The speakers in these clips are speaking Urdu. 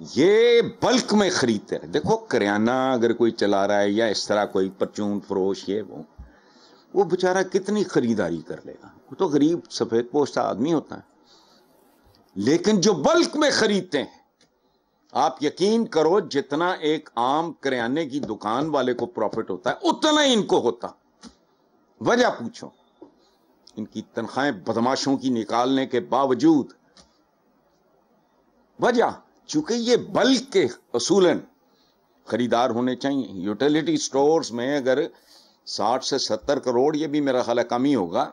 یہ بلک میں خریدتے ہیں. دیکھو کریانہ اگر کوئی چلا رہا ہے یا اس طرح کوئی پرچون فروش یہ وہ بیچارہ کتنی خریداری کر لے گا, وہ تو غریب سفید پوشتا آدمی ہوتا ہے. لیکن جو بلک میں خریدتے ہیں, آپ یقین کرو جتنا ایک عام کریانے کی دکان والے کو پروفٹ ہوتا ہے اتنا ہی ان کو ہوتا. وجہ پوچھو, ان کی تنخواہیں بدماشوں کی نکالنے کے باوجود. وجہ چونکہ یہ بلک کے اصولاً خریدار ہونے چاہیے. یوٹیلیٹی سٹورز میں اگر 60 سے 70 کروڑ, یہ بھی میرا خیال ہے کم ہی ہوگا,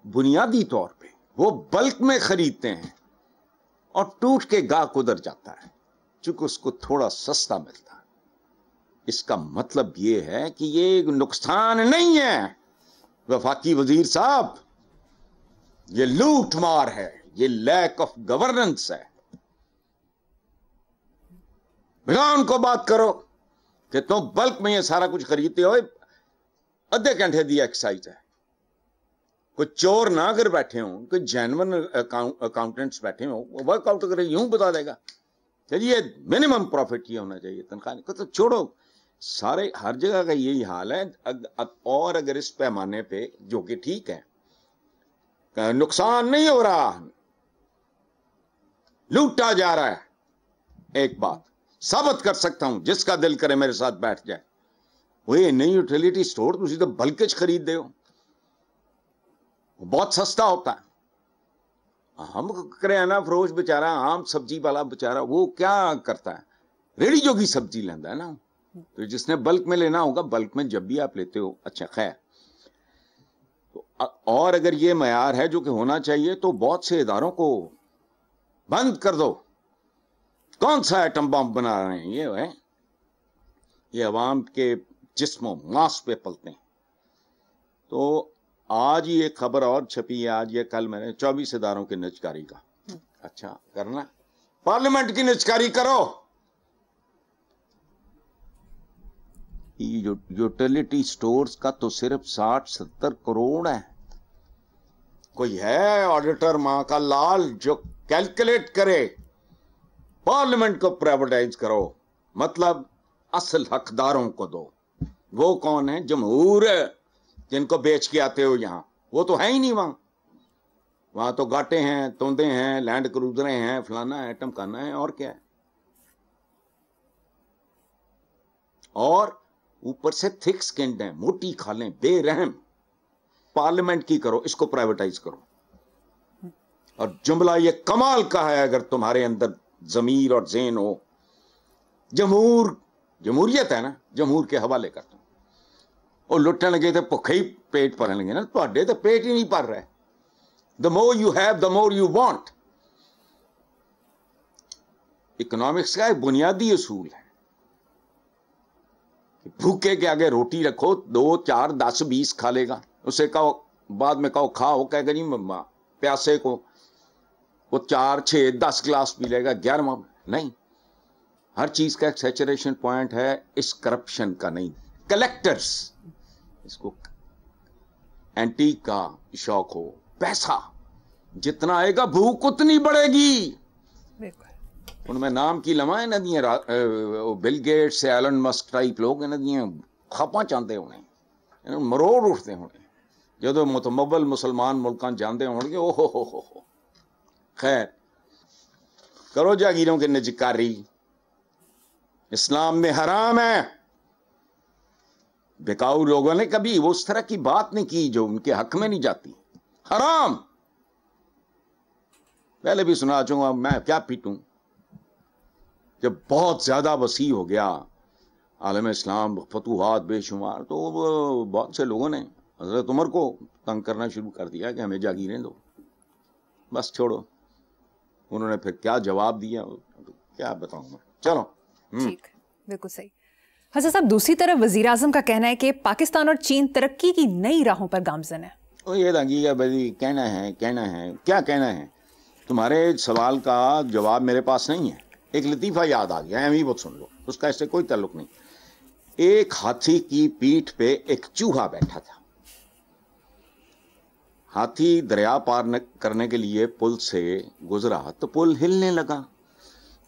بنیادی طور پہ وہ بلک میں خریدتے ہیں اور ٹوٹ کے گاہک ادھر جاتا ہے چونکہ اس کو تھوڑا سستا ملتا ہے. اس کا مطلب یہ ہے کہ یہ نقصان نہیں ہے وفاقی وزیر صاحب, یہ لوٹ مار ہے, یہ لیک آف گورننس ہے. بلا ان کو بات کرو کہ تم بلک میں یہ سارا کچھ خریدتے ہو, آدھے گھنٹے دی ایکسرسائز ہے. کوئی چور نہ اگر بیٹھے ہوں, کوئی جینون اکاؤنٹنٹس بیٹھے ہوں, وہ ورک آؤٹ کرے یوں بتا دے گا چلیے منیمم پروفٹ یہ ہونا چاہیے تنخواہ کو. تو چھوڑو, سارے ہر جگہ کا یہی حال ہے. اور اگر اس پیمانے پہ جو کہ ٹھیک ہے نقصان نہیں ہو رہا, لوٹا جا رہا ہے, ایک بات ثابت کر سکتا ہوں, جس کا دل کرے میرے ساتھ بیٹھ جائے. وہ یہ نہیں یوٹیلیٹی سٹور تسی تو بلکچ خرید دے ہو, بہت سستا ہوتا ہے. ہم کریانہ فروش بیچارہ, عام سبزی والا بیچارہ, وہ کیا کرتا ہے, ریڑھی جو کی سبزی لینا ہے نا. تو جس نے بلک میں لینا ہوگا, بلک میں جب بھی آپ لیتے ہو, اچھا خیر. اور اگر یہ معیار ہے جو کہ ہونا چاہیے تو بہت سے اداروں کو بند کر دو. کون سا ایٹم بم بنا رہے ہیں یہ عوام کے جسموں ماس پہ پلتے ہیں. تو آج ہی ایک خبر اور چھپی ہے, آج یہ کل میں نے 24 اداروں کی نجکاری کا. اچھا کرنا, پارلیمنٹ کی نجکاری کرو. یوٹیلیٹی سٹورز کا تو صرف 60-70 کروڑ ہے. کوئی ہے آڈیٹر ماں کا لال جو کیلکولیٹ کرے؟ پارلیمنٹ کو پرائیویٹائز کرو, مطلب اصل حقداروں کو دو. وہ کون ہیں؟ جمہور, جن کو بیچ کے آتے ہو یہاں, وہ تو ہے ہی نہیں وہاں. وہاں تو گاٹے ہیں, توندے ہیں, لینڈ کروزریں ہیں, فلانا ہے, ٹمکانا ہے, اور کیا ہے. اور اوپر سے تھک سکنڈ ہیں, موٹی کھالیں, بے رحم. پارلیمنٹ کی کرو, اس کو پرائیویٹائز کرو. اور جملہ یہ کمال کا ہے, اگر تمہارے اندر ضمیر اور ذہن ہو. جمہوریت ہے نا, جمہور کے حوالے کرتا ہوں. اور لٹن لگے تھے بھوکے ہی پیٹ بھرن لگے نا, تھوڑے تو پیٹ ہی نہیں بھر رہے. The more you have the more you want. Economics کا ایک بنیادی اصول ہے, بھوکے کے آگے روٹی رکھو, 2, 4, 10, 20 کھا لے گا. اسے کہو بعد میں کہو کھاؤ, کہے گا جی پیاسے کو وہ 4, 6, 10 گلاس پی لے گا, 11واں نہیں. ہر چیز کا ایک سیچوریشن پوائنٹ ہے, اس کرپشن کا نہیں. کلیکٹرز, اس کو اینٹیک کا شوق ہو, پیسہ جتنا آئے گا بھوک اتنی بڑھے گی. ان میں نام کی لمحہ ندیاں, بل گیٹس, ایلن مسک ٹائپ لوگ ندیاں کھپاں چاہتے ہونے, مروڑ اٹھتے ہونے, جدو متمول مسلمان ملکان جانتے ہوں گے. او ہو. خیر کرو جاگیروں کے نجکاری, اسلام میں حرام ہے. بکاؤ لوگوں نے کبھی وہ اس طرح کی بات نہیں کی جو ان کے حق میں نہیں جاتی. حرام. پہلے بھی سنا چاہوں, میں کیا پیٹوں. جب بہت زیادہ وسیع ہو گیا عالم اسلام, فتوحات بے شمار, تو بہت سے لوگوں نے حضرت عمر کو تنگ کرنا شروع کر دیا کہ ہمیں جاگیریں دو. بس چھوڑو, انہوں نے پھر کیا جواب دیا کیا بتاؤں میں. چلو ٹھیک, بالکل صحیح. حسن صاحب, دوسری طرف وزیر اعظم کا کہنا ہے کہ پاکستان اور چین ترقی کی نئی راہوں پر گامزن ہے. یہ دنگی کا بھائی کہنا ہے کیا کہنا ہے. تمہارے سوال کا جواب میرے پاس نہیں ہے. ایک لطیفہ یاد آ گیا, امی بہت سن لو, اس کا اس سے کوئی تعلق نہیں. ایک ہاتھی کی پیٹھ پہ ایک چوہا بیٹھا تھا. ہاتھی دریا پار کرنے کے لیے پل سے گزرا تو پل ہلنے لگا.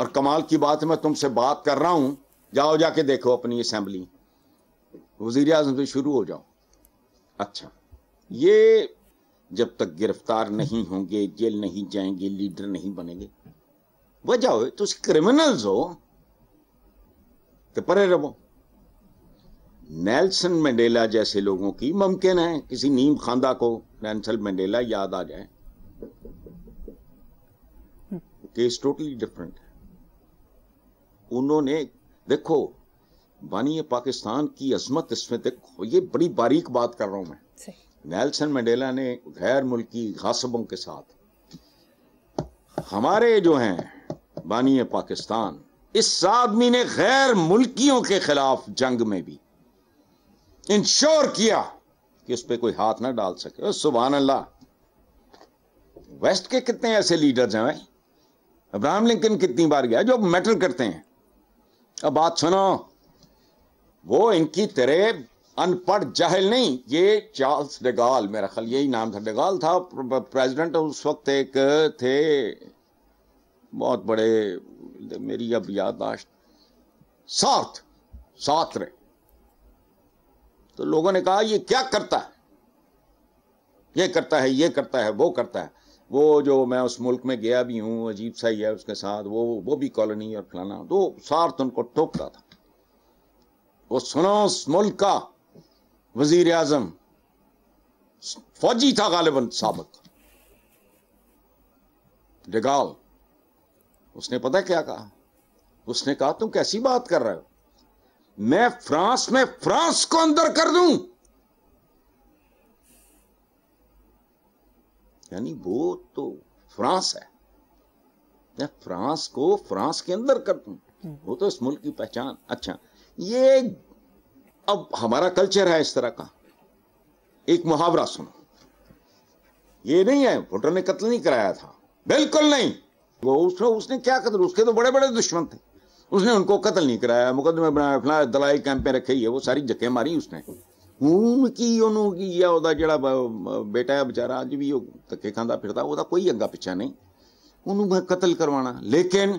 اور کمال کی بات ہے میں تم سے بات کر رہا ہوں، جاؤ جا کے دیکھو اپنی اسمبلی، وزیر اعظم سے شروع ہو جاؤ. اچھا، یہ جب تک گرفتار نہیں ہوں گے، جیل نہیں جائیں گے، لیڈر نہیں بنیں گے، وجہ ہو تو کرمنلز ہو تو پرے رہو. نیلسن منڈیلا جیسے لوگوں کی ممکن ہے کسی نیم خواندہ کو نیلسن منڈیلا یاد آ جائے، کیس ٹوٹلی ڈفرنٹ ہے. انہوں نے دیکھو بانی پاکستان کی عظمت اس میں دیکھو، یہ بڑی باریک بات کر رہا ہوں میں. نیلسن منڈیلا نے غیر ملکی غاصبوں کے ساتھ، ہمارے جو ہیں بانی پاکستان، اس آدمی نے غیر ملکیوں کے خلاف جنگ میں بھی انشور کیا کہ اس پہ کوئی ہاتھ نہ ڈال سکے. سبحان اللہ. ویسٹ کے کتنے ایسے لیڈرز ہیں بھائی، ابراہم لنکن کتنی بار گیا جو میٹر کرتے ہیں. اب بات سنو، وہ ان کی طرح ان پڑھ جاہل نہیں. یہ چارلس ڈیگال، میرا خیال یہی نام تھا، ڈیگال تھا پریزیڈنٹ اس وقت. ایک تھے بہت بڑے، میری اب یادداشت، ساتھ رہے. تو لوگوں نے کہا یہ کیا کرتا ہے، یہ کرتا ہے، یہ کرتا ہے، وہ کرتا ہے. وہ جو میں اس ملک میں گیا بھی ہوں، عجیب سا ہی ہے اس کے ساتھ، وہ بھی کالونی اور فلانا، تو ساتھ ان کو ٹوکتا تھا. وہ سنو، اس ملک کا وزیر اعظم فوجی تھا غالباً سابق، ڈیگال. اس نے پتہ کیا کہا؟ اس نے کہا تم کیسی بات کر رہے ہو، میں فرانس کو اندر کر دوں. یعنی وہ تو فرانس ہے، میں فرانس کے اندر کر دوں، وہ تو اس ملک کی پہچان. اچھا، یہ اب ہمارا کلچر ہے اس طرح کا. ایک محاورہ سنو، یہ نہیں ہے بھٹو نے قتل نہیں کرایا تھا، بالکل نہیں. وہ اس نے کیا قتل، اس کے تو بڑے بڑے دشمن تھے، اس نے ان کو قتل نہیں کرایا، مقدمے بنایا، فلاں دلائی کیمپ میں رکھے، وہ ساری جکیں ماری اس نے. انہوں کی یہ ہوتا جڑا بیٹا ہے بیچارہ اج بھی تکے کھاندہ پھرتا، وہ کوئی اگا پیچھا نہیں انہوں میں قتل کروانا. لیکن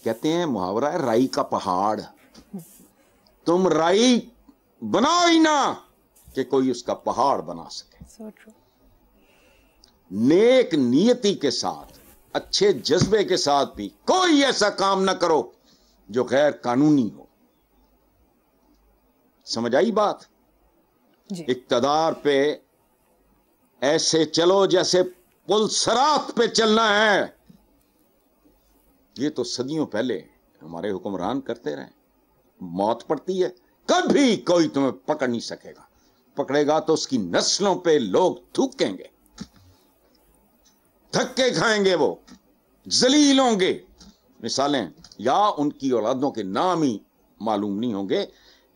کہتے ہیں محاورہ ہے رائی کا پہاڑ، تم رائی بناؤ ہی نہ کہ کوئی اس کا پہاڑ بنا سکے. نیک نیتی کے ساتھ، اچھے جذبے کے ساتھ بھی کوئی ایسا کام نہ کرو جو غیر قانونی ہو. سمجھ آئی بات؟ جی. اقتدار پہ ایسے چلو جیسے پل صراط پہ چلنا ہے. یہ تو صدیوں پہلے ہمارے حکمران کرتے رہے. موت پڑتی ہے، کبھی کوئی تمہیں پکڑ نہیں سکے گا، پکڑے گا تو اس کی نسلوں پہ لوگ تھوکیں گے، دھکے کھائیں گے، وہ ذلیل ہوں گے. مثالیں یا ان کی اولادوں کے نام ہی معلوم نہیں ہوں گے.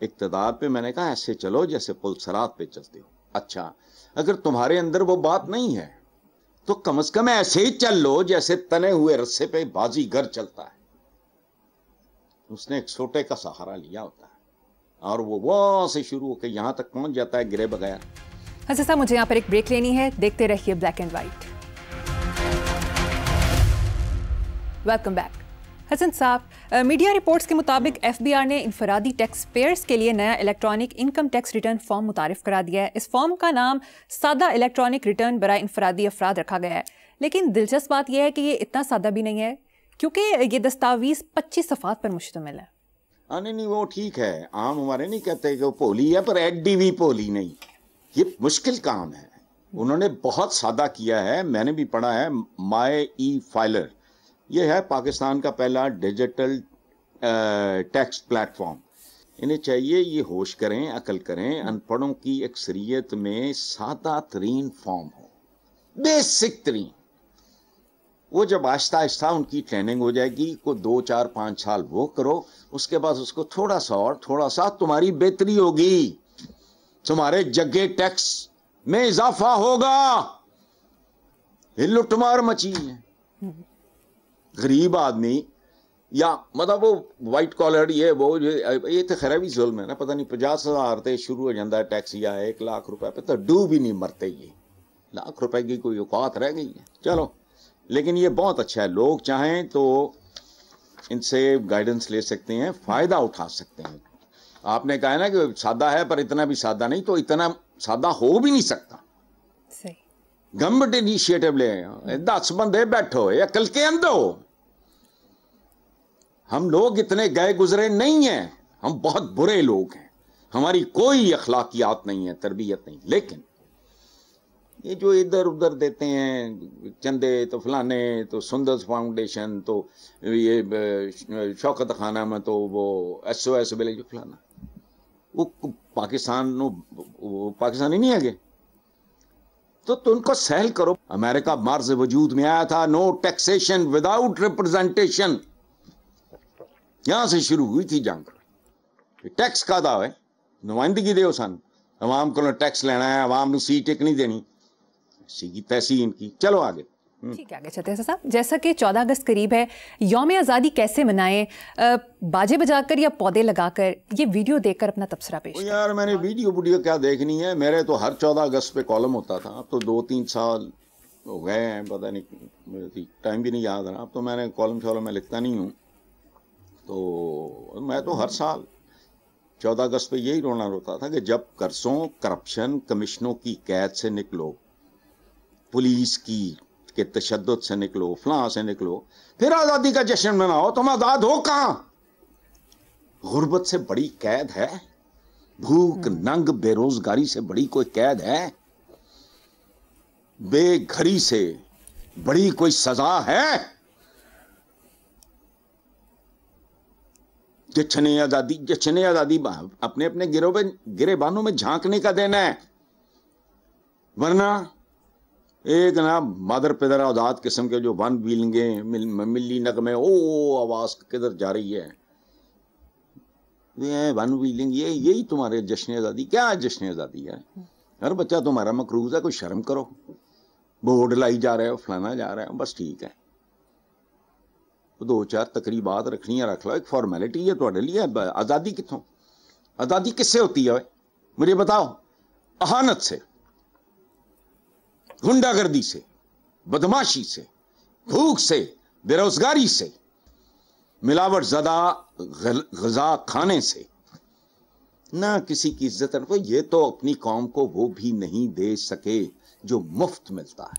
اقتدار پہ میں نے کہا ایسے چلو جیسے پل صراط پہ چلتے ہو. اچھا، اگر تمہارے اندر وہ بات نہیں ہے تو کم از کم ایسے ہی چل لو جیسے تنے ہوئے رسے پہ بازی گر چلتا ہے. اس نے ایک سوٹے کا سہارا لیا ہوتا ہے اور وہ وہاں سے شروع ہو کے یہاں تک پہنچ جاتا ہے گرے بغیر. حسن صاحب مجھے یہاں پر ایک بریک لینی ہے، دیکھتے رہیے black and white. Welcome back. Hassan صاحب، میڈیا رپورٹس کے مطابق ایف بی آر نے انفرادی ٹیکس پیئرز کے لیے نیا electronic income tax return form متعارف کرا دیا ہے. اس فارم کا نام سادہ الیکٹرانک ریٹرن برائے انفرادی افراد رکھا گیا ہے. لیکن دلچسپ بات یہ ہے کہ یہ اتنا سادہ بھی نہیں ہے کیونکہ یہ دستاویز 25 صفحات پر مشتمل ہے. نہیں وہ ٹھیک ہے، عام ہمارے نہیں کہتے کہ وہ پولی ہے، پر ایڈ ڈی وی پولی نہیں. یہ مشکل کام ہے، انہوں نے بہت سادہ کیا ہے. میں نے بھی پڑھا ہے مائی ای فائلر، یہ ہے پاکستان کا پہلا ڈیجیٹل ٹیکس پلیٹ فارم. انہیں چاہیے یہ ہوش کریں، عقل کریں، ان پڑھوں کی اکثریت میں سادہ ترین فارم ہو، بیسک ترین. وہ جب آہستہ آہستہ ان کی ٹریننگ ہو جائے گی، کو 2 4 5 سال وہ کرو، اس کے بعد اس کو تھوڑا سا اور تھوڑا سا، تمہاری بہتری ہوگی، تمہارے جگے ٹیکس میں اضافہ ہوگا. یہ لوٹ مار مچی ہے. غریب آدمی یا مطلب وہ وائٹ کالر یہ تو خیر بھی ظلم ہے نا. پتہ نہیں 50,000 تے شروع ہو جاتا ہے ٹیکس، یا 1,00,000 روپے پہ تو ڈوب بھی نہیں مرتے. یہ 1,00,000 روپے کی کوئی اوقات رہ گئی ہے. چلو لیکن یہ بہت اچھا ہے, لوگ چاہیں تو ان سے گائیڈنس لے سکتے ہیں, فائدہ اٹھا سکتے ہیں. آپ نے کہا نا کہ سادہ ہے پر اتنا بھی سادہ نہیں, تو اتنا سادہ ہو بھی نہیں سکتا. گورنمنٹ انیشیٹو لے, 10 بندے بیٹھو یا عقل کے اندر ہو. ہم لوگ اتنے گئے گزرے نہیں ہیں, ہم بہت برے لوگ ہیں, ہماری کوئی اخلاقیات نہیں ہے, تربیت نہیں. لیکن یہ جو ادھر ادھر دیتے ہیں چندے, تو فلانے, تو سندرس فاؤنڈیشن, تو یہ شوکت خانہ میں تو وہ SOS ولیج فلانا, وہ پاکستانی نہیں ہے. تو ان کو سیل کرو. امریکہ مرز وجود میں آیا تھا, نو ٹیکسیشن وداؤٹ ریپرزنٹیشن. یہاں سے شروع ہوئی تھی جنگ. ٹیکس کا دعوی ہے, نمائندگی دے سن, عوام کو ٹیکس لینا ہے, عوام نے سیٹ ایک نہیں دینی, سیگی تیسی ان کی. چلو آگے. ٹھیک ہے, آگے چلتے ہیں صاحب. جیسا کہ 14 اگست قریب ہے, یوم آزادی کیسے منائیں؟ باجے بجا کر یا پودے لگا کر؟ یہ ویڈیو دیکھ کر اپنا تبصرہ پیش کریں. یار میں نے ویڈیو کیا دیکھنی ہے, میرے تو ہر 14 اگست پہ کالم ہوتا تھا. اب تو 2-3 سال ہو گئے ہیں, پتہ نہیں, ٹائم بھی نہیں یاد ہے. اب تو میں نے کالم میں لکھتا نہیں ہوں. تو میں تو ہر سال 14 اگست پہ یہی روتا تھا کہ جب قرضوں, کرپشن, کمیشنوں کی قید سے نکلو, پولیس کی کے تشدد سے نکلو, فلاں سے نکلو, پھر آزادی کا جشن مناؤ. تم آزاد ہو کہاں؟ غربت سے بڑی قید ہے؟ بھوک, ننگ, بے روزگاری سے بڑی کوئی قید ہے؟ بے گھری سے بڑی کوئی سزا ہے؟ جشن آزادی اپنے گرے بانوں میں جھانکنے کا دینا ہے, ورنہ ایک نا مادر پیدر آزاد قسم کے جو ون ویلنگیں, ملی نغمے, آواز کدھر جا رہی ہے, ون ویلنگ, یہی تمہارے جشن آزادی. کیا جشن آزادی ہے؟ ہر بچہ تمہارا مقروض ہے, کوئی شرم کرو. بورڈ لائی جا رہے ہو, فلانا جا رہے ہو, بس ٹھیک ہے. 2-4 تقریبات رکھنی ہے رکھ لو, ایک فارمیلٹی ہے تھوڑے لیے. آزادی کتوں؟ آزادی کس سے ہوتی ہے مجھے بتاؤ؟ اہانت سے, غنڈہ گردی سے, بدماشی سے, بھوک سے, بے روزگاری سے, ملاوٹ زدہ غذا کھانے سے, نہ کسی کی عزت. یہ تو اپنی قوم کو وہ بھی نہیں دے سکے جو مفت ملتا ہے,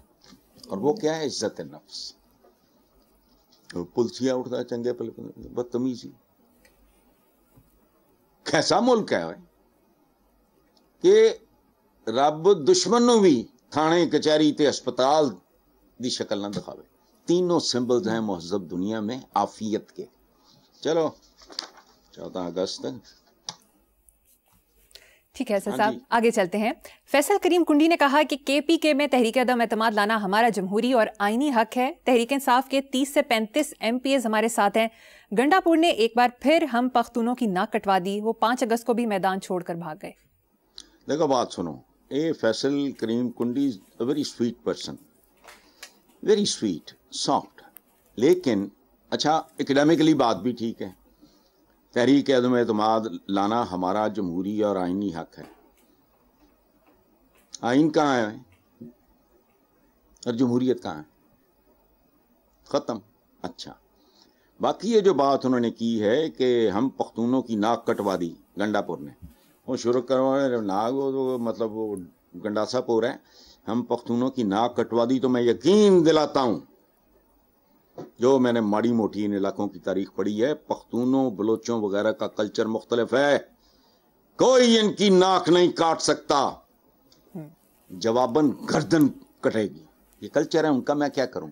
اور وہ کیا ہے؟ عزت نفس. پلسیا اٹھتا ہے چنگے پل, بدتمیزی. کیسا ملک ہے کہ رب دشمن نو بھی تھانے, کچہری تے ہسپتال دی شکل نہ دکھاوے. تینوں سمبلز ہیں مہذب دنیا میں عافیت کے. چلو 14 اگست. ٹھیک ہے سر صاحب, آگے چلتے ہیں. فیصل کریم کنڈی نے کہا کہ KPK میں تحریک عدم اعتماد لانا ہمارا جمہوری اور آئینی حق ہے. تحریک انصاف کے 30 سے 35 MPs ہمارے ساتھ ہیں. گنڈا پور نے ایک بار پھر ہم پختونوں کی ناک کٹوا دی. وہ 5 اگست کو بھی میدان چھوڑ کر بھاگ گئے. دیکھو بات سنو, Faisal Karim Kundi is a very sweet person, very sweet, soft. لیکن اچھا اکیڈیمکلی بات بھی ٹھیک ہے. تحریک عدم اعتماد لانا ہمارا جمہوری اور آئینی حق ہے. آئین کہاں ہے اور جمہوریت کہاں ہے؟ ختم. اچھا, باقی یہ جو بات انہوں نے کی ہے کہ ہم پختونوں کی ناک کٹوا دی گنڈا پور نے, وہ شروع کروا ناگ, مطلب وہ گنڈاسا پور ہے, ہم پختونوں کی ناک کٹوا دی. تو میں یقین دلاتا ہوں, جو میں نے ماڑی موٹی ان علاقوں کی تاریخ پڑھی ہے, پختونوں, بلوچوں وغیرہ کا کلچر مختلف ہے. کوئی ان کی ناک نہیں کاٹ سکتا, جواباً گردن کٹے گی. یہ کلچر ہے ان کا. میں کیا کروں؟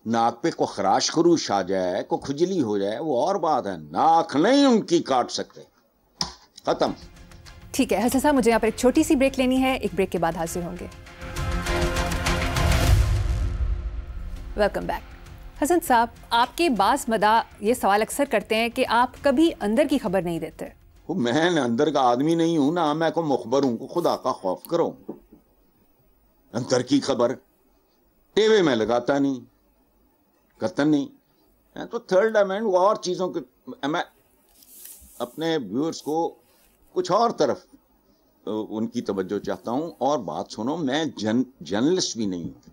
ناک پہ کو خراش خروش آ جائے, کو کھجلی ہو جائے, وہ اور بات ہے. ناک نہیں ان کی کاٹ سکتے. ختم. ٹھیک ہے حسن صاحب, مجھے یہاں پر ایک چھوٹی سی بریک لینی ہے. ایک بریک کے بعد حاضر ہوں گے. Welcome back. حسن صاحب, آپ کے بعض مداح یہ سوال اکثر کرتے ہیں کہ آپ کبھی اندر کی خبر نہیں دیتے. میں اندر کا آدمی نہیں ہوں نا, میں کو مخبر ہوں. خدا کا خوف کرو. اندر کی خبر ٹی وی میں لگاتا نہیں, قطن نہیں. میں تو تھرڈ ڈائمینڈ اور چیزوں کے, میں اپنے ویورز کو کچھ اور طرف ان کی توجہ چاہتا ہوں. اور بات سنو, میں جرنلسٹ بھی نہیں ہوں.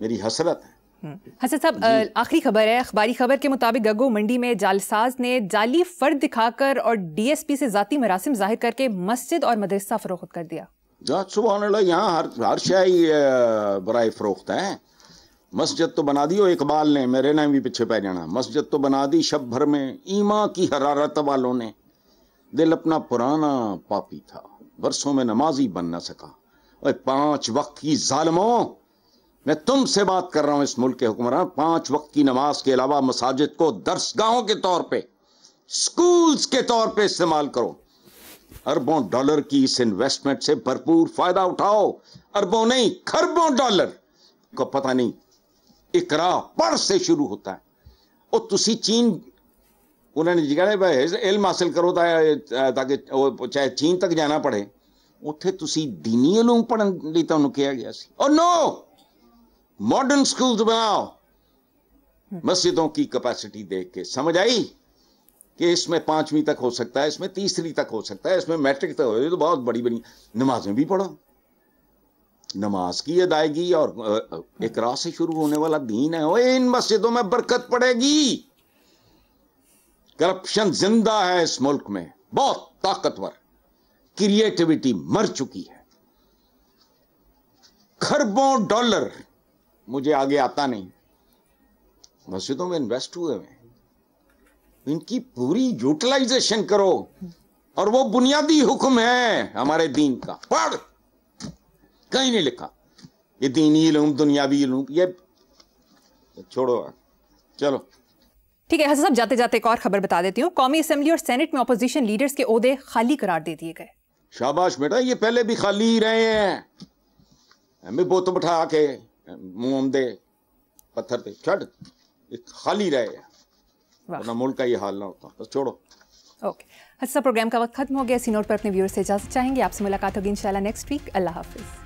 میری حسرت ہے. حسن صاحب آخری خبر ہے، اخباری خبر کے مطابق گگو منڈی میں جعلساز نے جعلی فرد دکھا کر اور ڈی ایس پی سے ذاتی مراسم ظاہر کر کے مسجد اور مدرسہ فروخت کر دیا. سبحان اللہ، یہاں ہر شے برائے فروخت ہے. مسجد تو بنا دی اقبال نے، میرے نام بھی پیچھے پہ جانا. مسجد تو بنا دی شب بھر میں ایمان کی حرارت والوں نے. دل اپنا پرانا پاپی تھا، برسوں میں نمازی بن نہ سکا. اور 5 وقت کی ظالموں، میں تم سے بات کر رہا ہوں اس ملک کے حکمران. 5 وقت کی نماز کے علاوہ مساجد کو درسگاہوں کے طور پہ، سکولز کے طور پہ استعمال کرو. اربوں ڈالر کی اس انویسٹمنٹ سے بھرپور فائدہ اٹھاؤ. اربوں نہیں، کھربوں ڈالر کو پتہ نہیں. اقرا پڑھ سے شروع ہوتا ہے. اور تسی چین، انہوں نے کہا علم حاصل کرو تاکہ چاہے چین تک جانا پڑے. اتھے تسی دینی علوم پڑھن لی تو انہوں کیا گیا سی. اور نو، ماڈرن سکولز بناؤ. مسجدوں کی کیپیسٹی دیکھ کے سمجھ آئی کہ اس میں 5ویں تک ہو سکتا ہے، اس میں 3ری تک ہو سکتا ہے، اس میں میٹرک تک ہو. تو بہت بڑی بڑی نمازیں بھی پڑھو. نماز کی ادائیگی اور اقرا سے شروع ہونے والا دین ہے. ان مسجدوں میں برکت پڑے گی. کرپشن زندہ ہے اس ملک میں، بہت طاقتور. کریٹیوٹی مر چکی ہے. کھربوں ڈالر مجھے آگے آتا نہیں. مسجدوں میں انویسٹ ہوئے ہیں، ان کی پوری یوٹیلائزیشن کرو. اور وہ بنیادی حکم ہے ہمارے دین کا. پڑھ، کہیں نہیں لکھا یہ دینی علوم دنیاوی علوم، یہ چھوڑو. چلو ٹھیک ہے حسن صاحب، جاتے جاتے ایک اور خبر بتا دیتی ہوں. قومی اسمبلی اور سینٹ میں اپوزیشن لیڈرز کے عہدے خالی قرار دے دیے گئے. شاباش بیٹا، یہ پہلے بھی خالی ہی رہے ہیں. ہمیں بوت بٹھا کے منہ دے پتھر پہ چھڑ، خالی رہے ہیں، ورنہ ملک کا یہ حال نہ ہوتا. بس چھوڑو. اوکے حسن صاحب، پروگرام کا وقت ختم ہو گیا. اسی نوٹ پر اپنے ویور سے اجازت چاہیں گے. آپ سے ملاقات ہوگی انشاءاللہ نیکسٹ ویک. اللہ حافظ.